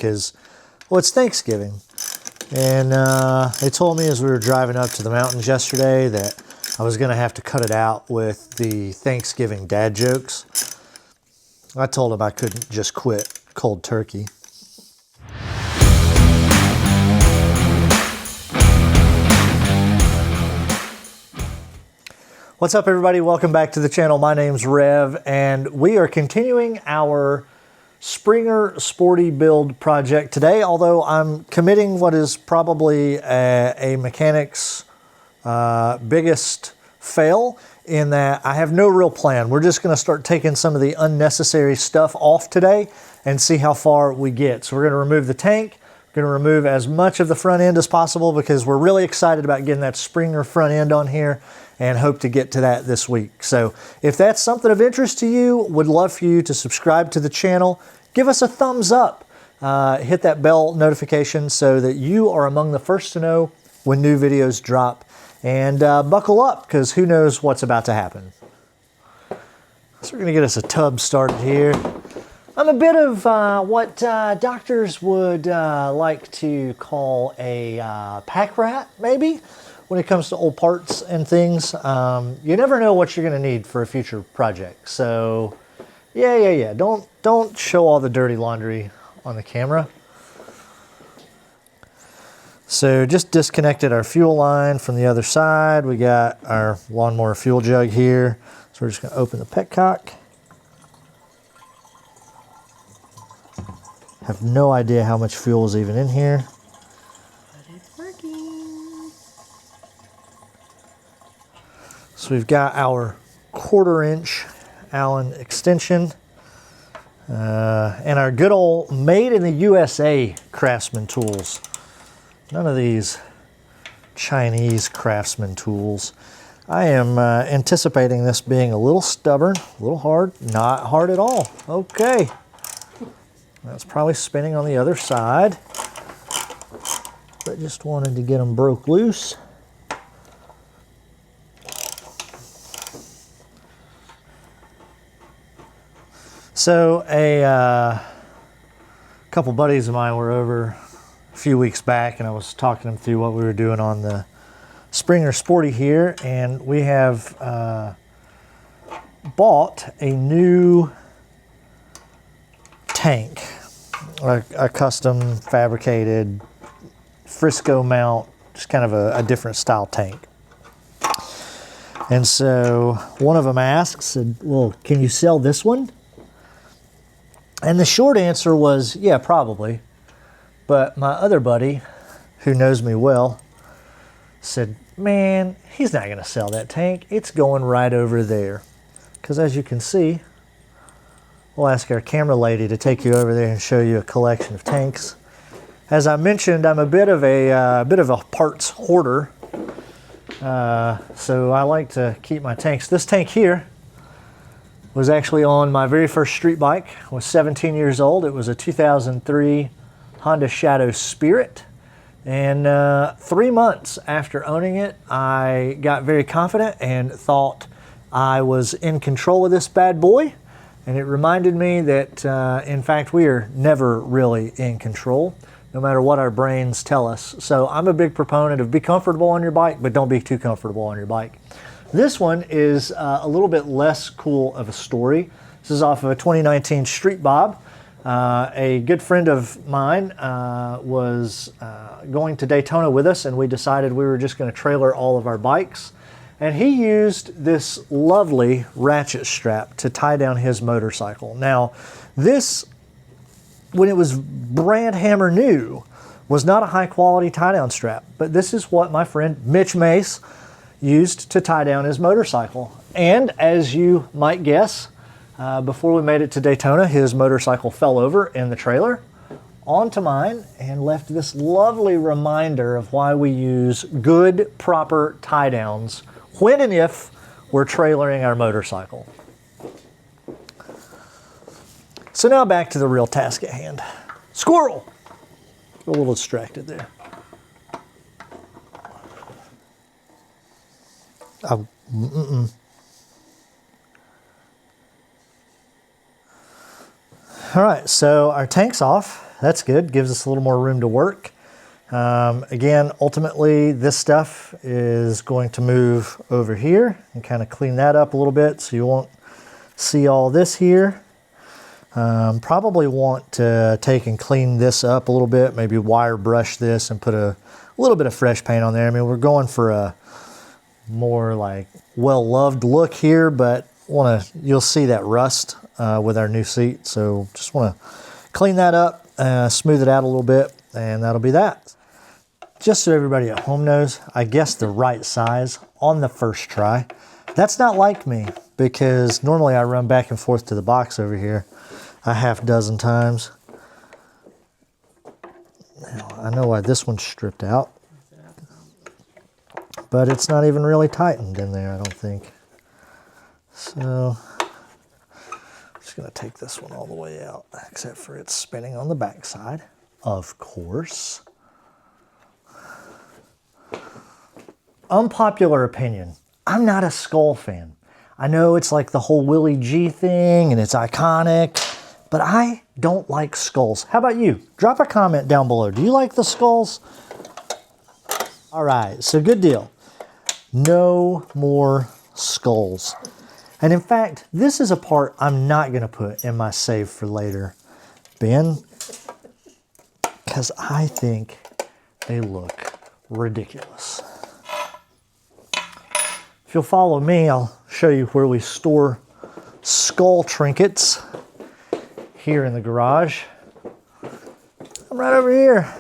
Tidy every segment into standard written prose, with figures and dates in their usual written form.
because, well, it's Thanksgiving. And they told me as we were driving up to the mountains yesterday that I was going to have to cut it out with the Thanksgiving dad jokes. I told them I couldn't just quit cold turkey. What's up, everybody? Welcome back to the channel. My name's Rev, and we are continuing our Springer Sporty build project today, although I'm committing what is probably a mechanic's biggest fail in that I have no real plan. We're just going to start taking some of the unnecessary stuff off today and see how far we get. So we're going to remove the tank. We're going to remove as much of the front end as possible because we're really excited about getting that Springer front end on here and hope to get to that this week. So if that's something of interest to you, would love for you to subscribe to the channel. Give us a thumbs up. Hit that bell notification so that you are among the first to know when new videos drop. And buckle up, because who knows what's about to happen. So we're going to get us a tub started here. I'm a bit of what doctors would like to call a pack rat, maybe, when it comes to old parts and things. You never know what you're going to need for a future project. So, yeah. Don't show all the dirty laundry on the camera. So just disconnected our fuel line from the other side. We got our lawnmower fuel jug here. So we're just going to open the petcock. Have no idea how much fuel is even in here. But it's working. So we've got our 1/4 inch Allen extension and our good old made in the USA Craftsman tools. None of these Chinese Craftsman tools. I am anticipating this being a little stubborn, a little hard, not hard at all. Okay. That's probably spinning on the other side, but just wanted to get them broke loose. So a couple buddies of mine were over a few weeks back, and I was talking them through what we were doing on the Springer Sporty here, and we have bought a new tank, a custom fabricated Frisco mount, just kind of a different style tank. And so one of them asked, said, well, can you sell this one? And the short answer was, yeah, probably. But my other buddy, who knows me well, said, man, he's not going to sell that tank. It's going right over there. Because as you can see, we'll ask our camera lady to take you over there and show you a collection of tanks. As I mentioned, I'm a bit of a parts hoarder. So I like to keep my tanks. This tank here was actually on my very first street bike. I was 17 years old. It was a 2003 Honda Shadow Spirit. And 3 months after owning it, I got very confident and thought I was in control of this bad boy. And it reminded me that, in fact, we are never really in control, no matter what our brains tell us. So I'm a big proponent of be comfortable on your bike, but don't be too comfortable on your bike. This one is a little bit less cool of a story. This is off of a 2019 Street Bob. A good friend of mine was going to Daytona with us, and we decided we were just going to trailer all of our bikes. And he used this lovely ratchet strap to tie down his motorcycle. Now, this, when it was brand hammer new, was not a high quality tie down strap. But this is what my friend Mitch Mace used to tie down his motorcycle. And as you might guess, before we made it to Daytona, his motorcycle fell over in the trailer onto mine and left this lovely reminder of why we use good, proper tie downs when and if we're trailering our motorcycle. So now back to the real task at hand. Squirrel! A little distracted there. All right, so our tank's off. That's good. Gives us a little more room to work. Again, ultimately, this stuff is going to move over here and kind of clean that up a little bit so you won't see all this here. Probably want to take and clean this up a little bit, maybe wire brush this and put a little bit of fresh paint on there. I mean, we're going for a more like well-loved look here, but you'll see that rust with our new seat. So just want to clean that up, smooth it out a little bit, and that'll be that. Just so everybody at home knows, I guessed the right size on the first try. That's not like me, because normally I run back and forth to the box over here a half dozen times. Now, I know why this one's stripped out, but it's not even really tightened in there, I don't think. So, I'm just gonna take this one all the way out, except for it's spinning on the back side, of course. Unpopular opinion, I'm not a Skull fan. I know it's like the whole Willie G thing and it's iconic, but I don't like skulls. How about you? Drop a comment down below. Do you like the skulls? All right, so good deal. No more skulls. And in fact, this is a part I'm not gonna put in my save for later bin, because I think they look ridiculous. If you'll follow me, I'll show you where we store skull trinkets here in the garage. I'm right over here.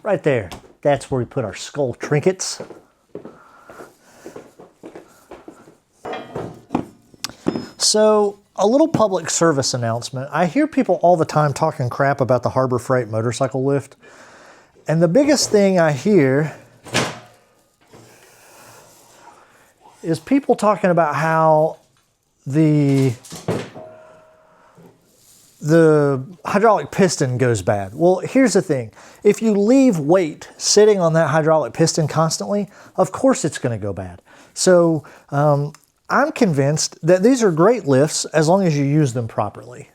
Right there. That's where we put our skull trinkets. So, a little public service announcement. I hear people all the time talking crap about the Harbor Freight motorcycle lift. And the biggest thing I hear is people talking about how the hydraulic piston goes bad. Well, here's the thing. If you leave weight sitting on that hydraulic piston constantly, of course it's going to go bad. So I'm convinced that these are great lifts as long as you use them properly.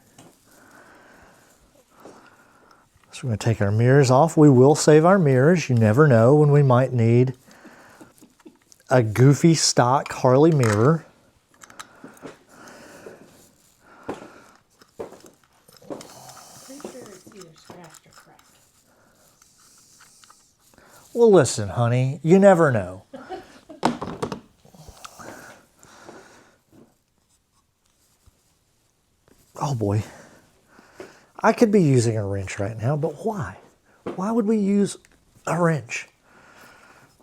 So we're going to take our mirrors off. We will save our mirrors. You never know when we might need a goofy stock Harley mirror. Well, listen, honey, you never know. Oh boy. I could be using a wrench right now, but why? Why would we use a wrench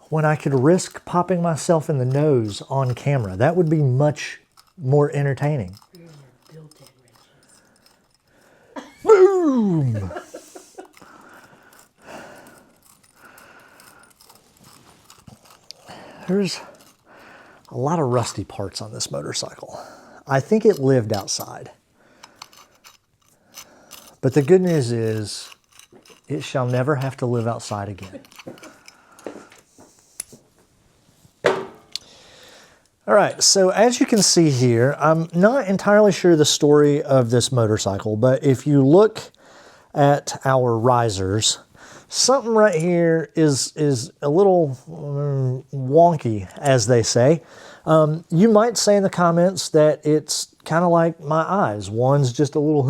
when I could risk popping myself in the nose on camera? That would be much more entertaining. Boom! There's a lot of rusty parts on this motorcycle. I think it lived outside. But the good news is, it shall never have to live outside again. All right, so as you can see here, I'm not entirely sure the story of this motorcycle, but if you look at our risers, something right here is a little wonky, as they say. You might say in the comments that it's kind of like my eyes. One's just a little,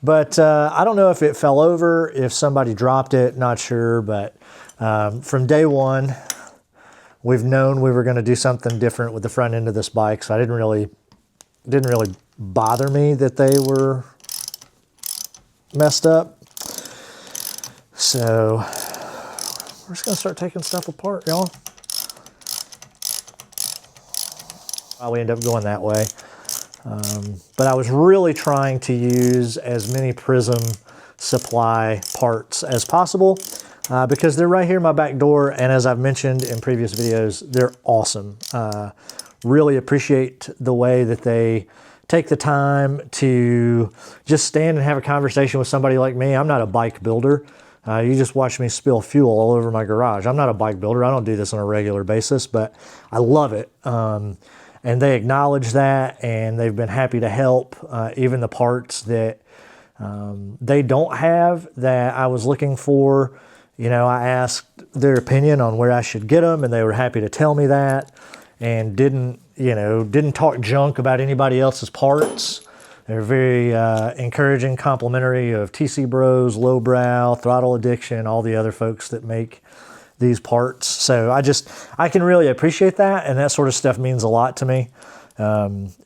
but I don't know if it fell over, if somebody dropped it, not sure. But from day one, we've known we were going to do something different with the front end of this bike, so I didn't really bother me that they were messed up. So we're just going to start taking stuff apart, y'all. We end up going that way. But I was really trying to use as many Prism Supply parts as possible because they're right here in my back door, and as I've mentioned in previous videos, they're awesome. Really appreciate the way that they take the time to just stand and have a conversation with somebody like me. I'm not a bike builder. You just watch me spill fuel all over my garage. I'm not a bike builder. I don't do this on a regular basis, but I love it. And they acknowledge that, and they've been happy to help. Even the parts that they don't have that I was looking for, you know, I asked their opinion on where I should get them, and they were happy to tell me that, and didn't talk junk about anybody else's parts. They're very encouraging, complimentary of TC Bros, Lowbrow, Throttle Addiction, all the other folks that make these parts. So I can really appreciate that, and that sort of stuff means a lot to me.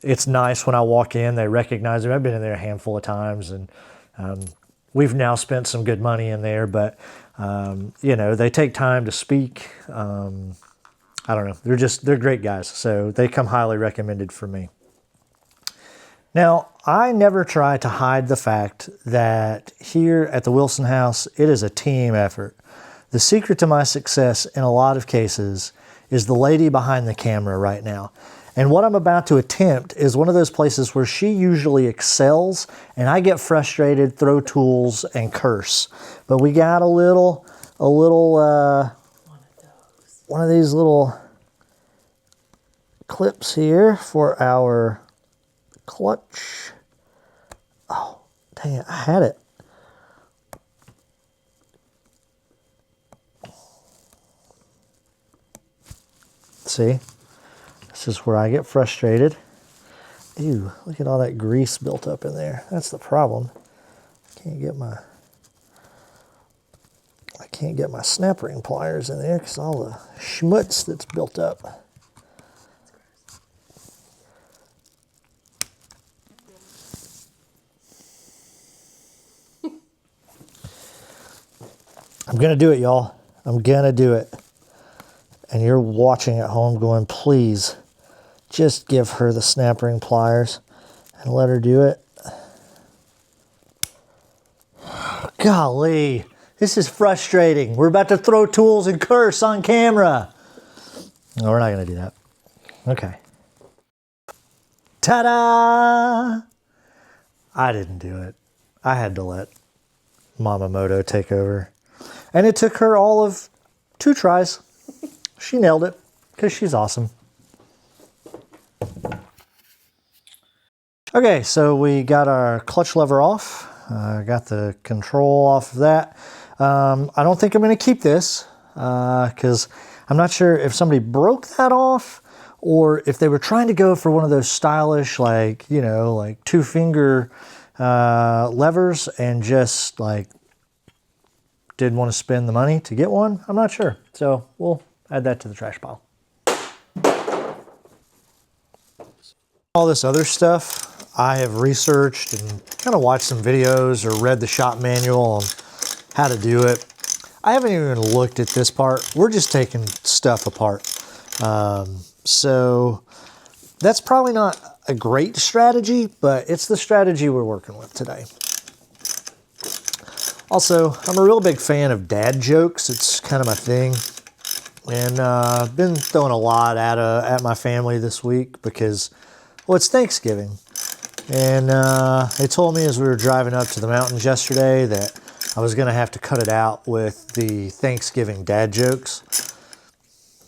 It's nice when I walk in, they recognize me. I've been in there a handful of times, and we've now spent some good money in there, but you know, they take time to speak. I don't know, they're great guys, so they come highly recommended for me. Now, I never try to hide the fact that here at the Wilson House, it is a team effort. The secret to my success in a lot of cases is the lady behind the camera right now. And what I'm about to attempt is one of those places where she usually excels, and I get frustrated, throw tools, and curse. But we got one of these little clips here for our clutch. Oh, dang it, I had it. See, this is where I get frustrated. Ew, look at all that grease built up in there. That's the problem. I can't get my snap ring pliers in there because all the schmutz that's built up. I'm gonna do it, y'all. I'm gonna do it. And you're watching at home going, please, just give her the snap ring pliers and let her do it. Golly, this is frustrating. We're about to throw tools and curse on camera. No, we're not gonna do that. Okay. Ta-da! I didn't do it. I had to let Mama Moto take over. And it took her all of 2 tries. She nailed it because she's awesome. Okay, so we got our clutch lever off. Got the control off of that. I don't think I'm going to keep this because I'm not sure if somebody broke that off or if they were trying to go for one of those stylish, like, you know, like 2-finger levers and just like didn't want to spend the money to get one. I'm not sure. So we'll add that to the trash pile. All this other stuff I have researched and kind of watched some videos or read the shop manual on how to do it. I haven't even looked at this part. We're just taking stuff apart. So that's probably not a great strategy, but it's the strategy we're working with today. Also, I'm a real big fan of dad jokes. It's kind of my thing. And I've been throwing a lot at my family this week because, well, it's Thanksgiving. And they told me as we were driving up to the mountains yesterday that I was going to have to cut it out with the Thanksgiving dad jokes.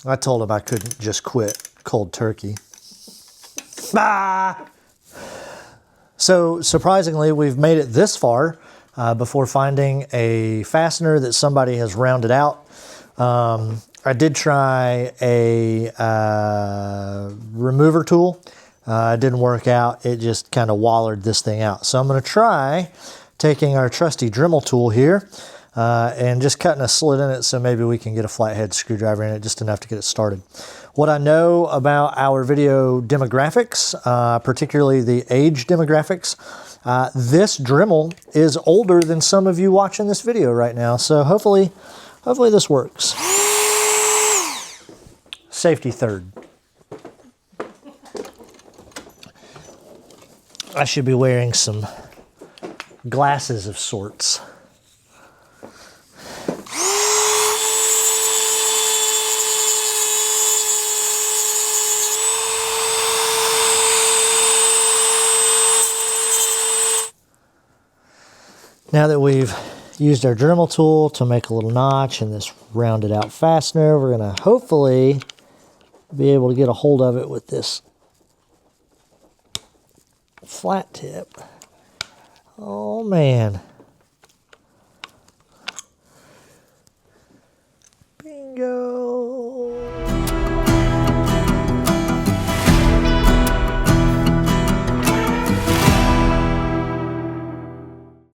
I told them I couldn't just quit cold turkey. Ah! So surprisingly, we've made it this far before finding a fastener that somebody has rounded out. I did try a remover tool. It didn't work out. It just kind of wallered this thing out. So I'm going to try taking our trusty Dremel tool here and just cutting a slit in it so maybe we can get a flathead screwdriver in it, just enough to get it started. What I know about our video demographics, particularly the age demographics, this Dremel is older than some of you watching this video right now. So hopefully this works. Safety third. I should be wearing some glasses of sorts. Now that we've used our Dremel tool to make a little notch in this rounded out fastener, we're going to hopefully be able to get a hold of it with this flat tip. Oh man.